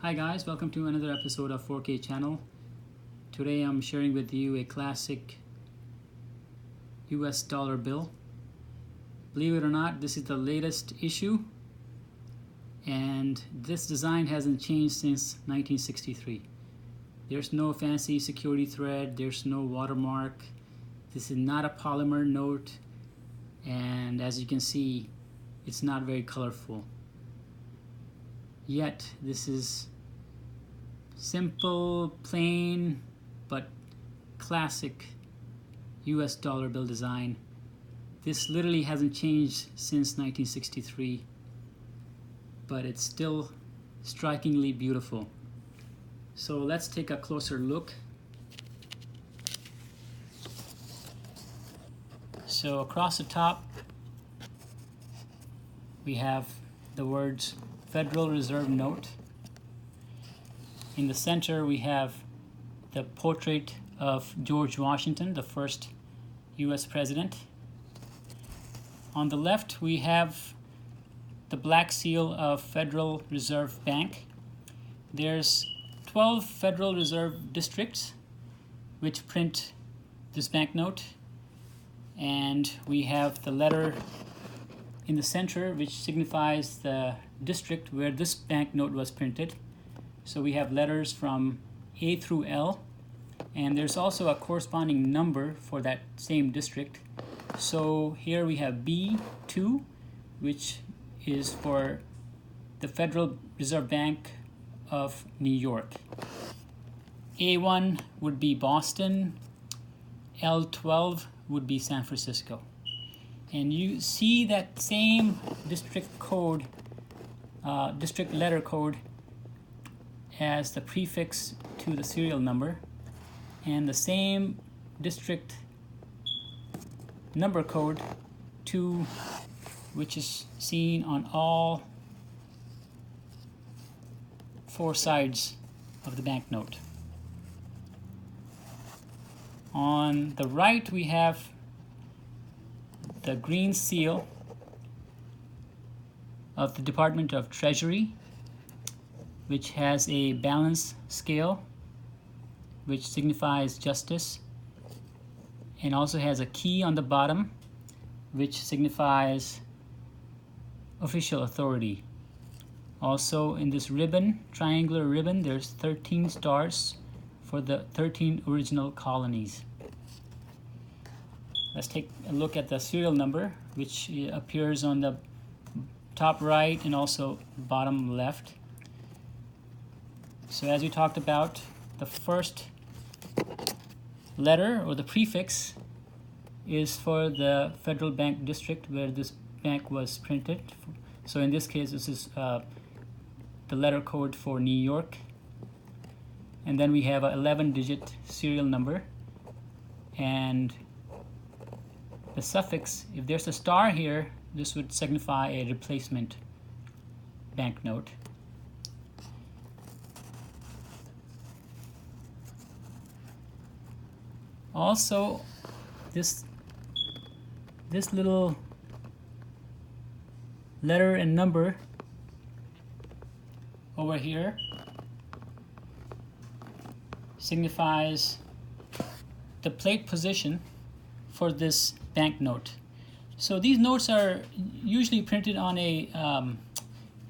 Hi guys, welcome to another episode of 4K channel. Today I'm sharing with you a classic US dollar bill. Believe it or not, this is the latest issue and this design hasn't changed since 1963. There's no fancy security thread, there's no watermark. This is not a polymer note, and as you can see, it's not very colorful. Yet this is simple, plain, but classic US dollar bill design. This literally hasn't changed since 1963, but it's still strikingly beautiful. So let's take a closer look. So across the top we have the words Federal Reserve Note. In the center we have the portrait of George Washington, the first US president. On the left we have the black seal of Federal Reserve Bank. There's 12 Federal Reserve districts which print this banknote, and we have the letter in the center which signifies the district where this banknote was printed. So we have letters from A through L, and there's also a corresponding number for that same district. So here we have B2, which is for the Federal Reserve Bank of New York. A1 would be Boston, L12 would be San Francisco. And you see that same district code, district letter code as the prefix to the serial number, and the same district number code 2, which is seen on all four sides of the banknote. On the right we have the green seal of the Department of Treasury, which has a balance scale which signifies justice, and also has a key on the bottom which signifies official authority. Also in this ribbon, triangular ribbon, there's 13 stars for the 13 original colonies. Let's take a look at the serial number, which appears on the top right and also bottom left. So as we talked about, the first letter or the prefix is for the Federal Bank District where this bank was printed. So in this case, this is the letter code for New York. And then we have an 11-digit serial number, and the suffix, if there's a star here, this would signify a replacement banknote. Also, this little letter and number over here signifies the plate position for this banknote. So these notes are usually printed on a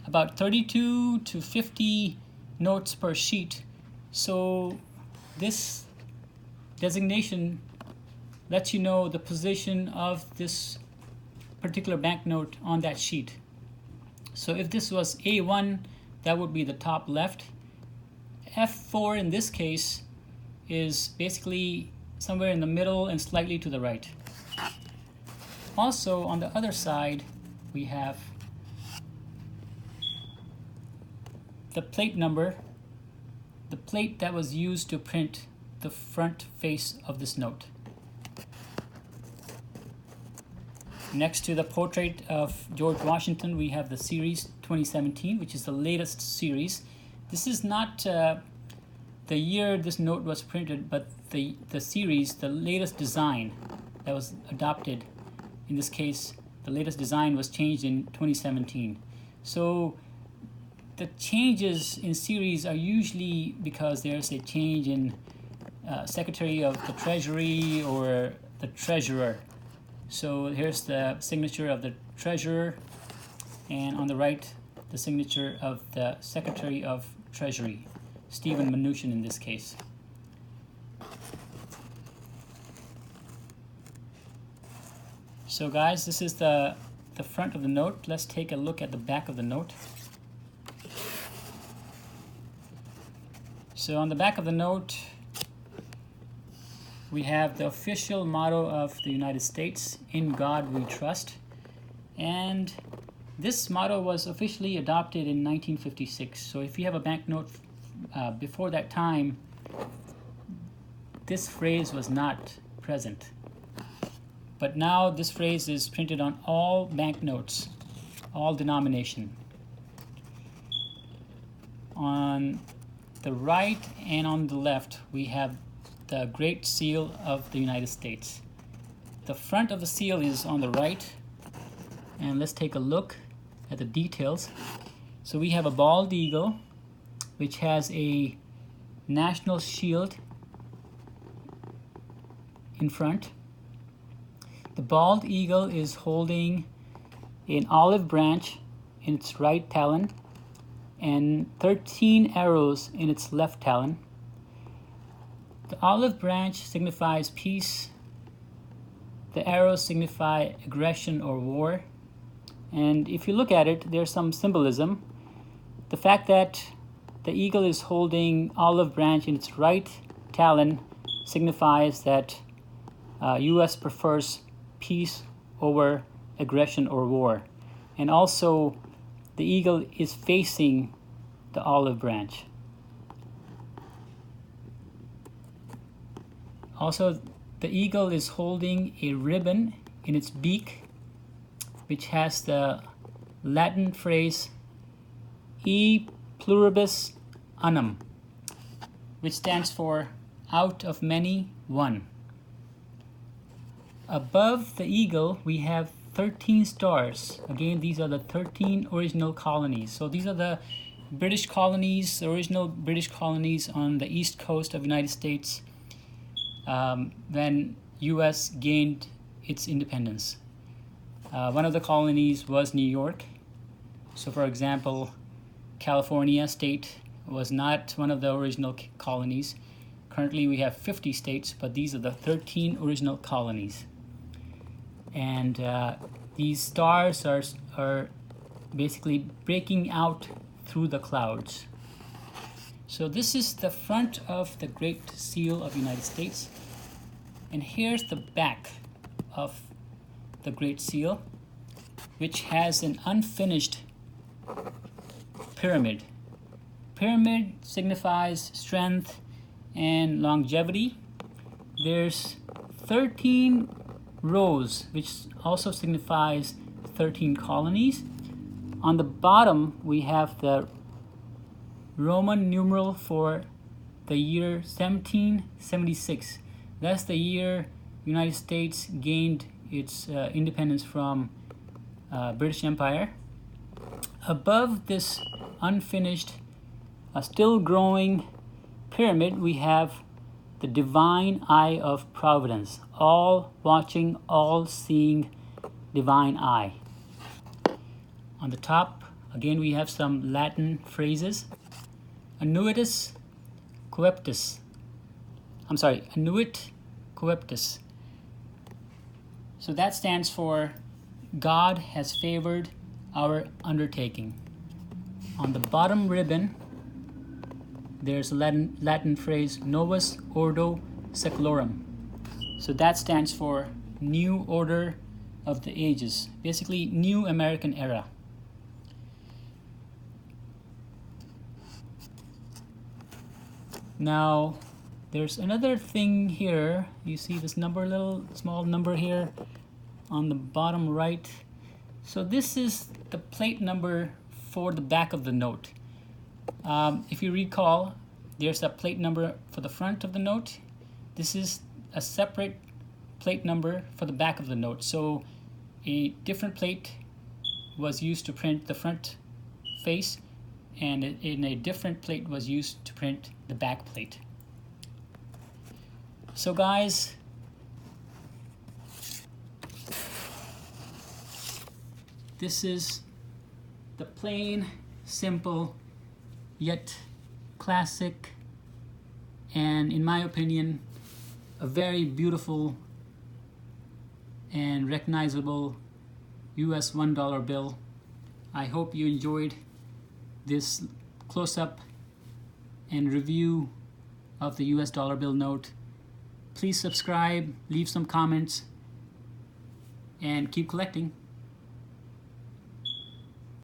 about 32 to 50 notes per sheet. So this designation lets you know the position of this particular banknote on that sheet. So if this was A1, that would be the top left. F4 in this case is basically somewhere in the middle and slightly to the right. Also on the other side we have the plate number, the plate that was used to print the front face of this note. Next to the portrait of George Washington we have the series 2017, which is the latest series. This is not the year this note was printed, but the series, the latest design that was adopted. In this case, the latest design was changed in 2017. So the changes in series are usually because there's a change in Secretary of the Treasury or the Treasurer. So here's the signature of the Treasurer, and on the right, the signature of the Secretary of Treasury, Stephen Mnuchin in this case. So guys, this is the front of the note. Let's take a look at the back of the note. So on the back of the note, we have the official motto of the United States, "In God We Trust." And this motto was officially adopted in 1956. So if you have a banknote before that time, this phrase was not present. But now this phrase is printed on all banknotes, all denomination. On the right and on the left, we have the Great Seal of the United States. The front of the seal is on the right, and let's take a look at the details. So we have a bald eagle, which has a national shield in front. The bald eagle is holding an olive branch in its right talon and 13 arrows in its left talon. The olive branch signifies peace. The arrows signify aggression or war. And if you look at it, there's some symbolism. The fact that the eagle is holding olive branch in its right talon signifies that U.S. prefers peace over aggression or war. And also, the eagle is facing the olive branch. Also, the eagle is holding a ribbon in its beak, which has the Latin phrase "E pluribus unum," which stands for "out of many, one." Above the eagle, we have 13 stars. Again, these are the 13 original colonies. So these are the British colonies, the original British colonies on the east coast of the United States when U.S. gained its independence. One of the colonies was New York. So for example, California state was not one of the original colonies. Currently we have 50 states, but these are the 13 original colonies. And these stars are basically breaking out through the clouds. So this is the front of the Great Seal of the United States. And here's the back of the Great Seal, which has an unfinished pyramid. Pyramid signifies strength and longevity. There's 13 rows, which also signifies 13 colonies. On the bottom, we have the Roman numeral for the year 1776. That's the year United States gained its independence from British Empire. Above this unfinished, still growing pyramid, we have the divine eye of providence, all watching, all seeing divine eye. On the top, again, we have some Latin phrases. Annuit coeptis. So that stands for God has favored our undertaking. On the bottom ribbon, there's a Latin phrase, Novus Ordo Seclorum. So that stands for New Order of the Ages, basically New American Era. Now, there's another thing here. You see this number, little small number here on the bottom right. So this is the plate number for the back of the note. If you recall, there's a plate number for the front of the note. This is a separate plate number for the back of the note. So a different plate was used to print the front face, and in a different plate was used to print the back plate. So guys, this is the plain, simple, yet classic, and in my opinion, a very beautiful and recognizable US $1 bill. I hope you enjoyed this close-up and review of the US dollar bill note. Please subscribe, leave some comments, and keep collecting.